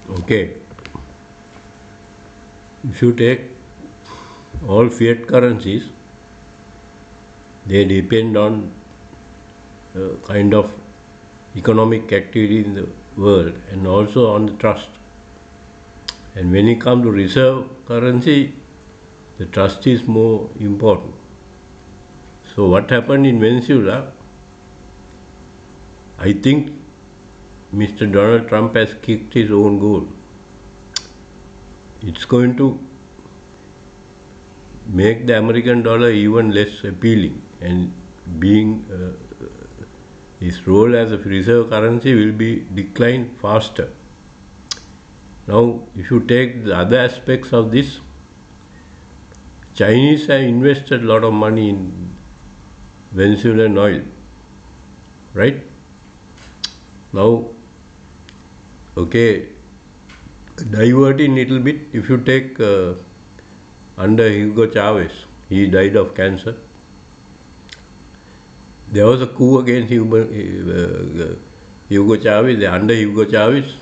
Okay, if you take all fiat currencies, they depend on kind of economic activity in the world and also on the trust. And when it comes to reserve currency, the trust is more important. So what happened in Venezuela, I think Mr. Donald Trump has kicked his own goal. It's going to make the American dollar even less appealing, and being his role as a reserve currency will be decline faster. Now, if you take the other aspects of this, Chinese have invested a lot of money in Venezuelan oil, right? Now, okay, diverting little bit, if you take under Hugo Chavez, he died of cancer. There was a coup against Hugo Chavez, under Hugo Chavez,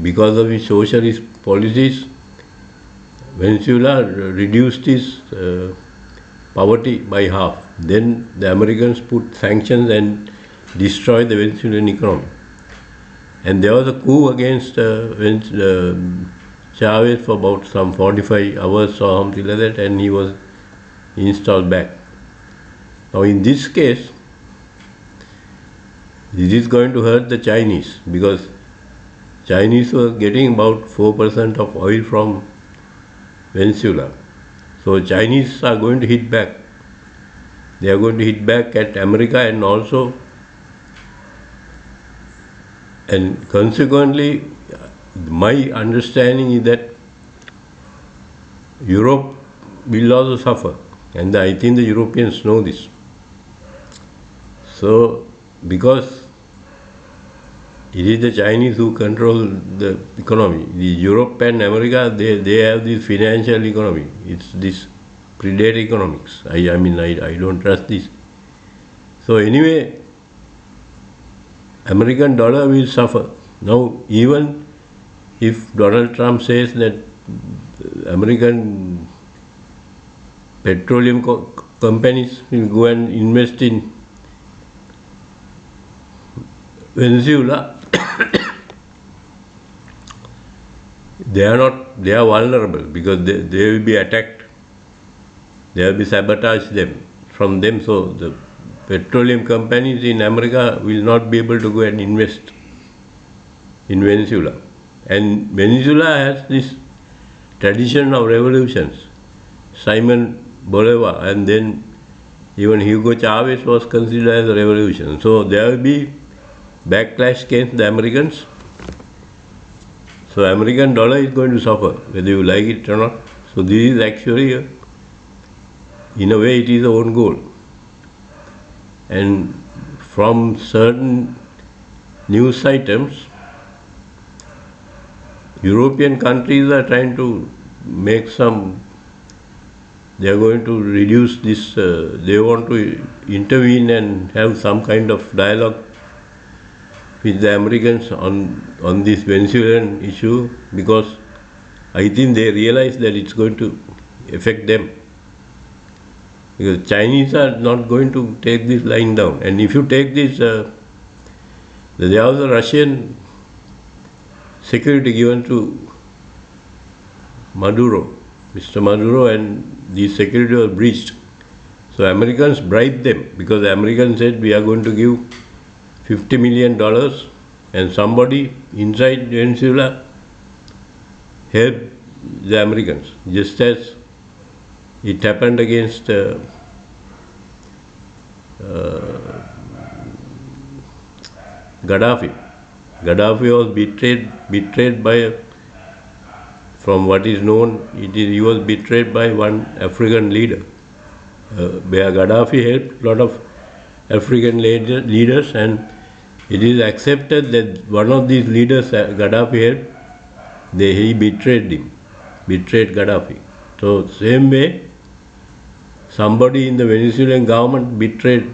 because of his socialist policies, Venezuela reduced its poverty by half. Then the Americans put sanctions and destroyed the Venezuelan economy. And there was a coup against Chavez for about some 45 hours or something like that, and he was installed back. Now, in this case, this is going to hurt the Chinese because Chinese were getting about 4% of oil from Venezuela. So, Chinese are going to hit back. They are going to hit back at America and also, and consequently, my understanding is that Europe will also suffer, and I think the Europeans know this. So, because it is the Chinese who control the economy, the Europe and America, they have this financial economy. It's this predatory economics. I don't trust this. So anyway, American dollar will suffer. Now, even if Donald Trump says that American petroleum companies will go and invest in Venezuela, they are vulnerable because they will be attacked. They will be sabotaged from them. So the petroleum companies in America will not be able to go and invest in Venezuela. And Venezuela has this tradition of revolutions. Simon Bolivar and then even Hugo Chavez was considered as a revolution. So there will be backlash against the Americans. So American dollar is going to suffer, whether you like it or not. So this is actually, in a way, it is our own goal. And from certain news items, European countries are trying to make some, they are going to reduce this, they want to intervene and have some kind of dialogue with the Americans on this Venezuelan issue because I think they realize that it's going to affect them. Because Chinese are not going to take this lying down. And if you take this, there was a Russian security given to Maduro, Mr. Maduro, and the security was breached. So Americans bribed them because the Americans said we are going to give $50 million and somebody inside Venezuela helped the Americans, just as it happened against Gaddafi. Gaddafi was betrayed by, from what is known, he was betrayed by one African leader. Where Gaddafi helped a lot of African leaders, and it is accepted that one of these leaders, Gaddafi helped, he betrayed Gaddafi. So same way, somebody in the Venezuelan government betrayed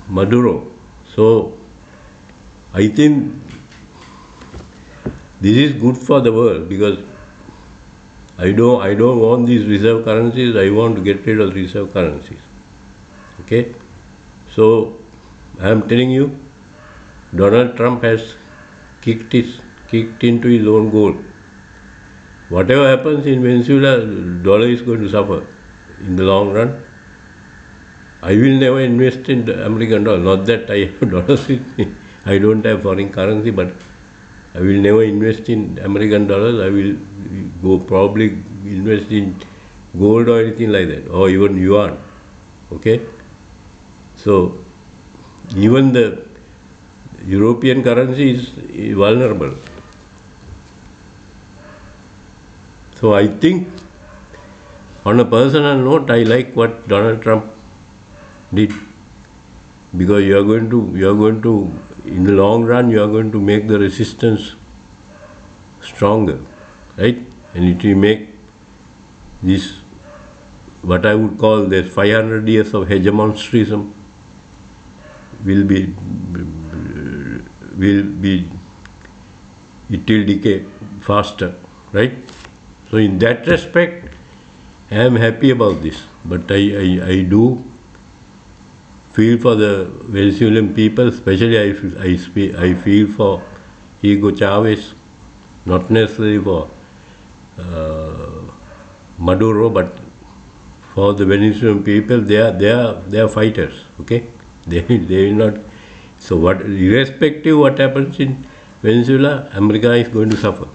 Maduro. So I think this is good for the world because I don't want these reserve currencies. I want to get rid of reserve currencies. Okay, so I am telling you, Donald Trump has kicked into his own goal. Whatever happens in Venezuela, dollar is going to suffer in the long run. I will never invest in the American dollar. Not that I have dollars with me. I don't have foreign currency, but I will never invest in American dollars. I will go probably invest in gold or anything like that, or even yuan. Okay? So, even the European currency is vulnerable. So, I think on a personal note, I like what Donald Trump did because you are going to in the long run you are going to make the resistance stronger, right? And it will make this what I would call the 500 years of hegemonism will be it will decay faster, right? So in that respect I am happy about this, but I do feel for the Venezuelan people, especially I feel for Hugo Chavez, not necessarily for Maduro, but for the Venezuelan people. They are fighters. Okay, they will not. So what, irrespective what happens in Venezuela, America is going to suffer.